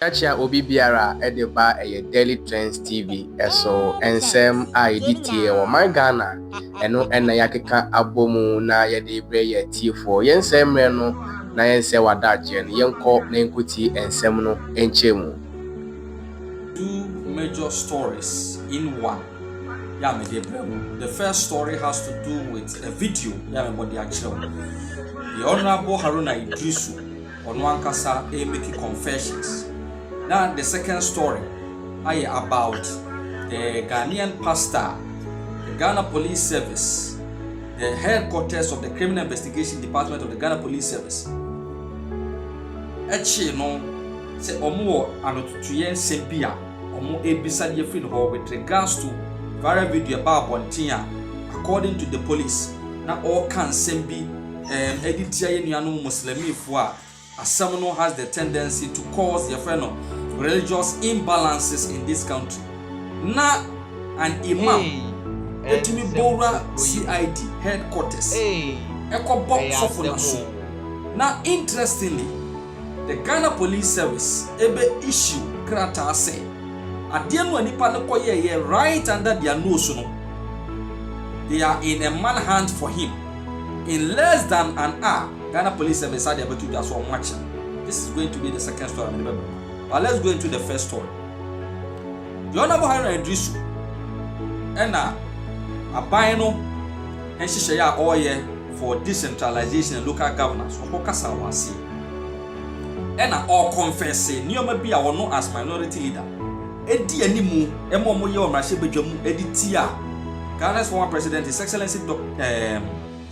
Chacha obi biara edeba daily TRENZ TV eso ensem a editie o my Ghana eno ena yakeka abomu na yede bre ye tiefo yensem re no na yense wadaje no yenko na enkuti ensem no enchemu. Two major stories in one. Yeah, my dear brother. The first story has to do with a video. Yeah, my body actually. The Honorable Haruna Iddrisu on one kasa making confessions. Now the second story is about the Ghanaian pastor, the Ghana Police Service, the headquarters of the Criminal Investigation Department of the Ghana Police Service. Actually, no, say omo anotutuyen sempia omo ebisa de free no with regards to viral video about Bontia. According to the police, na all can sembi editia ye nuanu Muslimi fo Asamono has the tendency to cause the friend religious imbalances in this country. Na an imam etimi bora CID headquarters eko box of naso. Now interestingly, the Ghana Police Service ebe issue krata say adienu anipa ne koye right under their nose no. They are in a manhunt for him. In less than an hour, Ghana Police Service are able to do so much. This is going to be the second story. But let's go into the first story. The Honorable Haruna Iddrisu and Abayno and Shishaya Oye for decentralization and local governance or Hokasa Wasi. And all confess Nioma be our known as minority leader. Edi Animu, Emo Yo Mashibejamu, Editia. Ghana's former president, His Excellency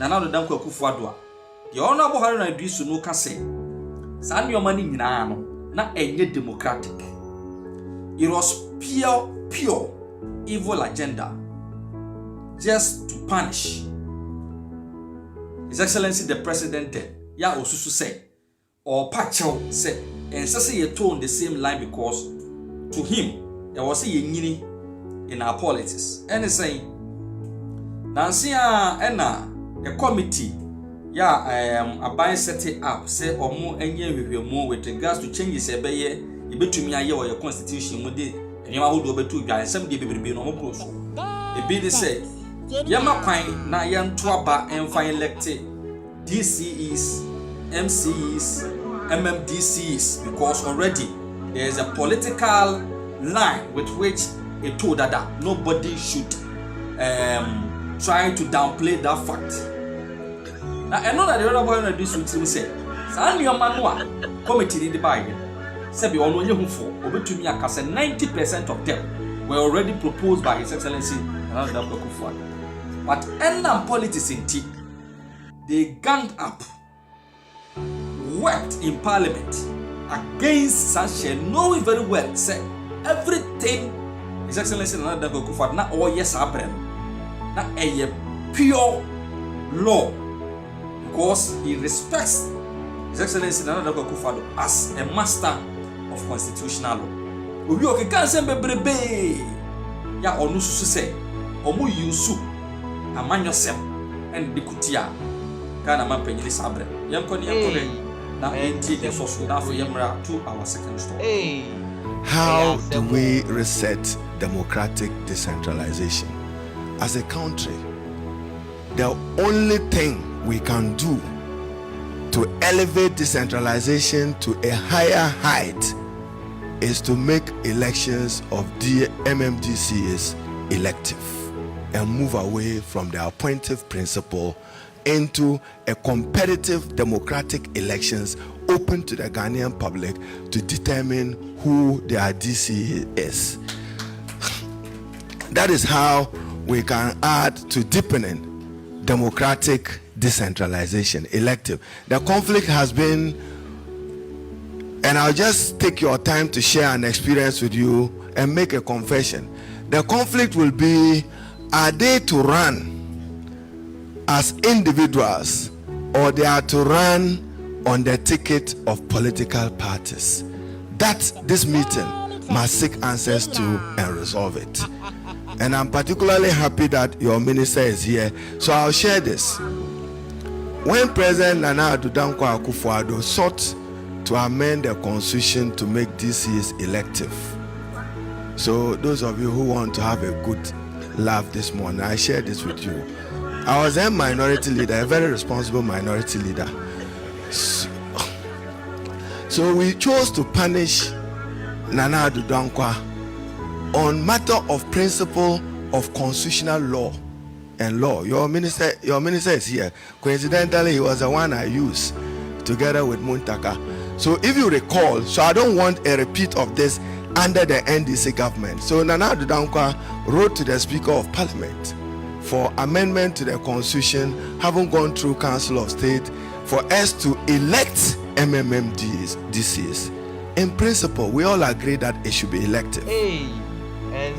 Nana Danko Kufuadua. The Honorable Haruna Iddrisu no kase. San your money na enye democratic. It was pure evil agenda just to punish His Excellency the President. Ya osusu say or pacho say and say ye tone the same line because to him there was a yini in our politics. And he say Nansia ena a committee Abai set it up say omo enye hwehwemu with regards to changes ebeye ebetumi aye wo your constitution mu de enyama hodo betu dwan sem de bebrebe no mo so ebi de say yama kwan na yento aba enfa elected DCEs, MCEs, MMDCs because already there is a political line with which it told that nobody should try to downplay that fact. Now, I know that the Honorable Haruna Iddrisu will say, San your manua committee the buy. Say, be on you for over to me, 90% of them were already proposed by His Excellency Nana Kufuor. But end politics in tea, they ganged up, worked in parliament against Sanchez, knowing very well, say everything His Excellency Nana Kufuor, not all yes, Abraham, not a pure law. Because he respects His Excellency Nana Kufuor as a master of constitutional law. Obi o ke kan se bebrebe ya onu susu se omu yusu amanyosem and dikutia kana mampanyini sabre yanko ni yanko na enti the soso na for yemra to our second story. How do we reset democratic decentralization as a country? The only thing we can do to elevate decentralization to a higher height is to make elections of the MMDCs elective and move away from the appointive principle into a competitive democratic elections open to the Ghanaian public to determine who their DC is. That is how we can add to deepening democratic decentralization, elective. The conflict has been, and I'll just take your time to share an experience with you and make a confession. The conflict will be, are they to run as individuals or they are to run on the ticket of political parties? That this meeting must seek answers to and resolve it. And I'm particularly happy that your minister is here, so I'll share this. When President Nana Danko Akufo-Addo sought to amend the constitution to make DCs elective. So those of you who want to have a good laugh this morning, I share this with you. I was a minority leader, a very responsible minority leader. So we chose to punish Nana Addo Dankwa on matter of principle of constitutional law and law. Your minister is here. Coincidentally, he was the one I used together with Muntaka. So if you recall, so I don't want a repeat of this under the NDC government. So Nana Addo Dankwa wrote to the Speaker of Parliament for amendment to the constitution, having gone through Council of State, for us to elect DCs. In principle, we all agree that it should be elective.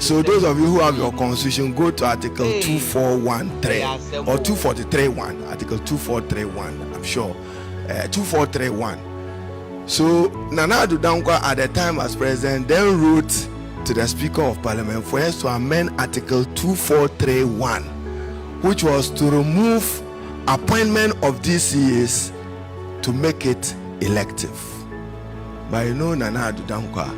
So those of you who have your constitution, go to Article 2413 or 2431, Article 2431, I'm sure, 2431. So Nana Addo Dankwa at the time as president then wrote to the Speaker of Parliament for us to amend Article 2431, which was to remove appointment of DCs to make it elective. But you know Nana Addo Dankwa,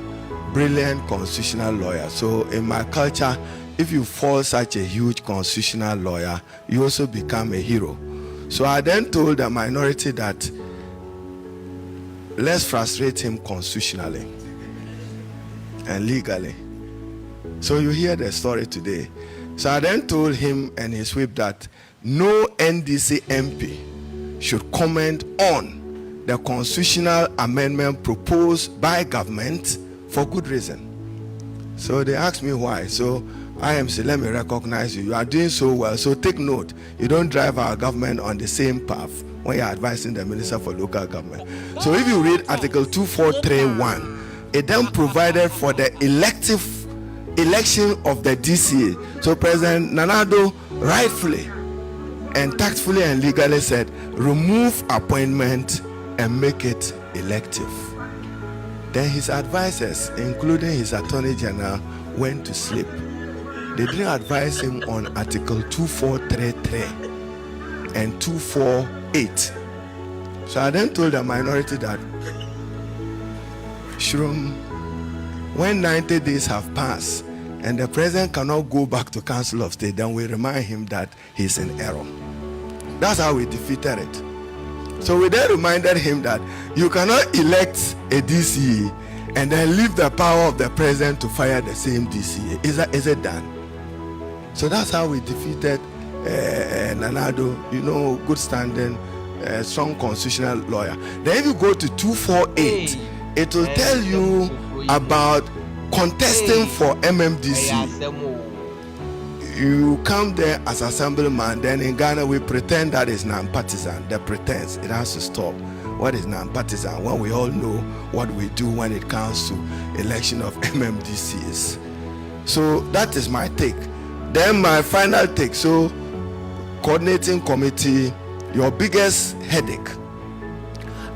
brilliant constitutional lawyer. So in my culture, if you fall such a huge constitutional lawyer, you also become a hero. So I then told the minority that let's frustrate him constitutionally and legally. So you hear the story today. So I then told him and his whip that no NDC MP should comment on the constitutional amendment proposed by government for good reason. So they asked me why. So I am saying, let me recognize you. You are doing so well. So take note. You don't drive our government on the same path when you're advising the Minister for Local Government. So if you read Article 2431, it then provided for the election of the DCA. So President Nana Addo rightfully and tactfully and legally said, remove appointment and make it elective. Then his advisors, including his Attorney General, went to sleep. They didn't advise him on Article 2433 and 248. So I then told the minority that Shroom, when 90 days have passed and the president cannot go back to Council of State, then we remind him that he's in error. That's how we defeated it. So we then reminded him that you cannot elect a DCA and then leave the power of the president to fire the same DCA. Is it done? So that's how we defeated Nana Addo, you know, good standing, strong constitutional lawyer. Then if you go to 248, it will tell you about contesting for MMDC. You come there as assemblyman, then in Ghana we pretend that is non-partisan. The pretense, it has to stop. What is non-partisan? When we all know what we do when it comes to election of MMDCs. So that is my take. Then my final take. So coordinating committee, your biggest headache.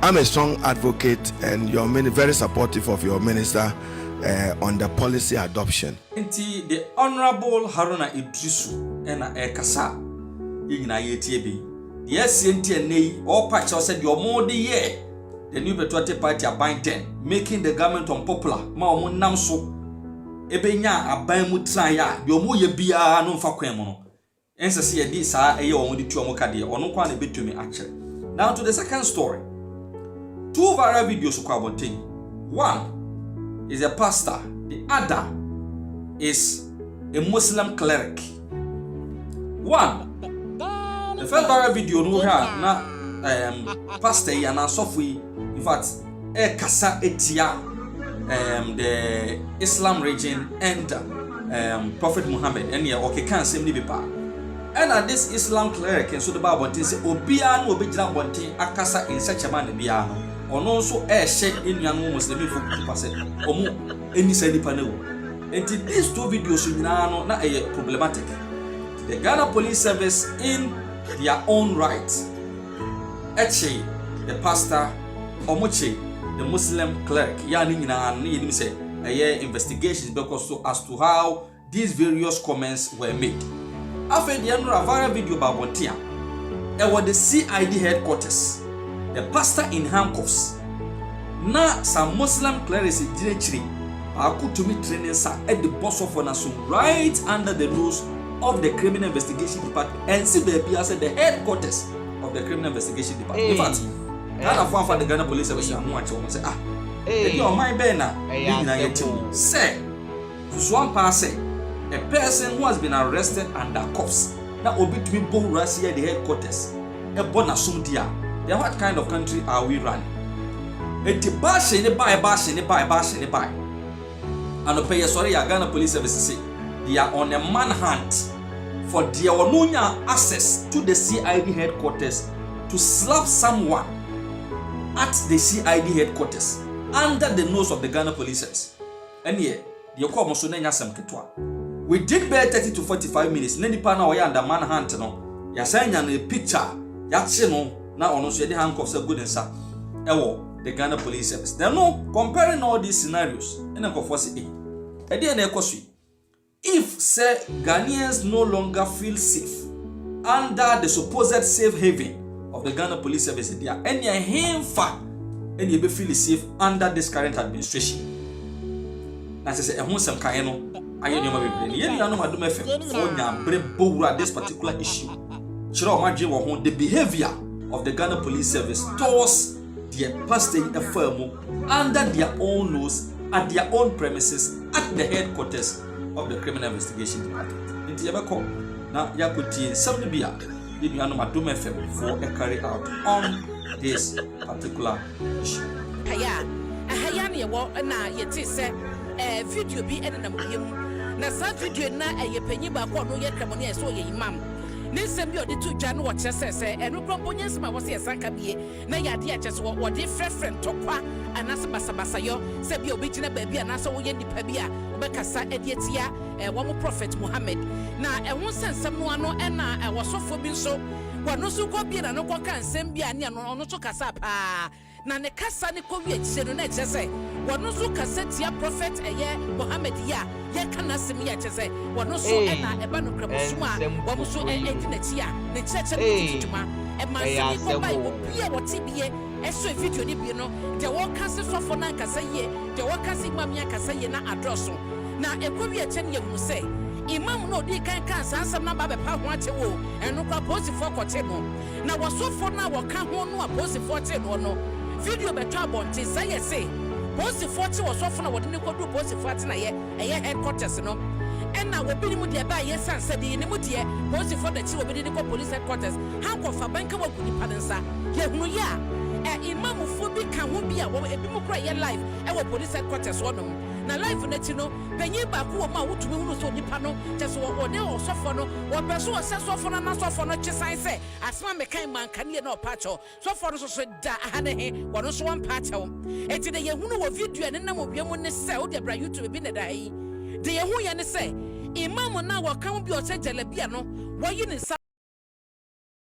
I'm a strong advocate and you're very supportive of your minister on the policy adoption. The Honorable Haruna Iddrisu and Ekasa in Ayetiebi. Yes, NTNA, all parties said you're more the year. The new Patriotic Party are binding, making the government unpopular. Maomun Namso Ebenya, a Bamutraya, your Moya Bia, no Faquemono. And see a disa a year on the Tuamokadi, or no one a bit to me actually. Now to the second story. Two viral videos of Kwabonting. One is a pastor, the other is a Muslim cleric. One, the first viral video no have na pastor yana sofui, in fact, kasa etia the Islam region and Prophet Muhammad and ya okay can same ni bepa. And this Islam cleric and so the Bible say obia no obejira bonten akasa in such a man bia no. Ono so she in yanu Muslim for 2%. Omo eni say nipa na wo. Enti these two videos nyina no na problematic. The Ghana Police Service in their own right. Eche the pastor omoche the Muslim cleric yani nyina no yenim say investigations because so as to how these various comments were made. After the another viral video by Bontia, it was the CID headquarters. The pastor in handcuffs. na some Muslim clerics directly to me training sa at the boss of one right under the nose of the criminal investigation department and see baby as the headquarters of the criminal investigation department. In fact, Ghana for the Ghana police service and watch say if you my bena say one pass a person who has been arrested under cuffs now obi to be bo Russia the headquarters e bona sum dia. Then what kind of country are we running? Eti bash ni buy and pay sorry Ghana police service say they are on a manhunt for their onunya access to the CID headquarters to slap someone at the CID headquarters under the nose of the Ghana police service. And here the call must na nyasem ketwa. We did bear 30 to 45 minutes. Nani pa na oya under manhunt no. Ya sanya no picture ya che no na ono so the handcuffs good and sa. Ewo the Ghana police service. Then no comparing all these scenarios. And I say if say Ghanaians no longer feel safe under the supposed safe haven of the Ghana police service, they are any hemfa and you be feel safe under this current administration. As I say, I want some kind of I know this particular issue. The behavior of the Ghana police service towards their pastor firm under their own nose at their own premises at the headquarters of the criminal investigation department. Into Yabako, now Yakuti, somebody be out. You know, my doom FM for a carry out on this particular issue. Hayani, what na yet say video be ending him. Na sa video na a penny back on no yet come on, so ye mum. Nisem yo the 2 January say and no companions ma was a sankabi na yadi just what different tokwa and as basabasayo se bi obijina baby and as we ndi pabia obekasa edietia one prophet Muhammad na e won sensem no ano e na e wasofo bi so wano so ko bi na no ko kan sem bia ne no no to kasa pa na ne kasa ne ko wi chise no na chese wano so kasa tia prophet eye Muhammad ya kana sem ya chese wano so e na e ba no kramusuma wo so na tia ne cheche ne tituma e ma sem ko ba bia wo tibie e so video ni bi no de wo kasa sofo na kasa ye de wo kasa imamia kasa ye na address na e ko wi eche ne mu se imam no di kan sansam na ba be pa ho ate wo eno kwa post for kote no na wasofo na wo ka ho no post for te no video be to abonte say ye say post for te wasofo na wo de ne kodu post for te na ye headquarters no na wo bi ni mu de ba ye sansa de ni mu de post for the chi wo bi de ko police headquarters han ko fa banka wo kuni padensa ye hunu ya imam fo bi ka ho bi a wo ebi mu kra ye live e wo police headquarters wo no na life na ti no penyi ba ko ma wotumi hunu so nipa no just wo de osofo no wo beso wo se sofo na sofo no chisan se asma me kan man kan ye na opacho sofo no so da ahane he wo no so wan pacho enti de ye hunu wo video ne na mo biam ne se wo de bra YouTube bi ne da yi de ye hu ye ne se imam na wo kan bi o se jelebia no wo yi ne